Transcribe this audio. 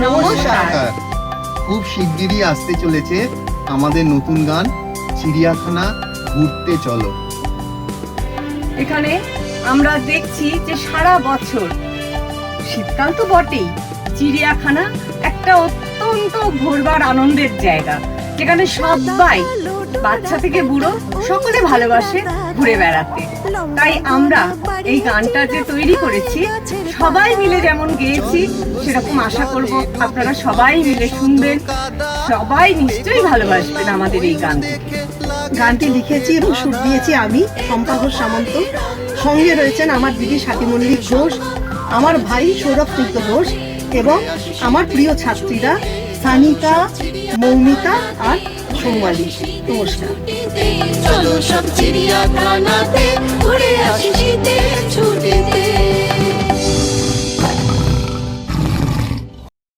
নমস্কার। খুব শিগগিরই আসতে চলেছে আমাদের নতুন গান চিড়িয়াখানা ঘুরতে চলো। এখানে আমরা দেখছি যে সারা বছর শীতকাল তো বটেই, চিড়িয়াখানা একটা অত্যন্ত ঘুরবার আনন্দের জায়গা, যেখানে সবাই বাচ্চা থেকে বুড়ো সকলে ভালোবাসে ঘুরে বেড়াতে। তাই আমরা এই গানটা যে তৈরি করেছি সবাই মিলে যেমন গেয়েছি, সেরকম আশা করব আপনারা সবাই মিলে শুনবেন, সবাই নিশ্চয়ই ভালোবাসবেন আমাদের এই গানটি। গানটি লিখেছি এবং সুর দিয়েছি আমি, শম্পা ঘোষ সামন্ত। সঙ্গে রয়েছেন আমার দিদি স্বাতী মল্লিক ঘোষ, আমার ভাই সৌরভ তীর্থ ঘোষ এবং আমার প্রিয় ছাত্রীরা সানিকা, মৌমিতা আর সৌমালি। নমস্কার। চলো সব চিড়িয়াখানাতে ঘুরে আসি শীতের ছুটিতে।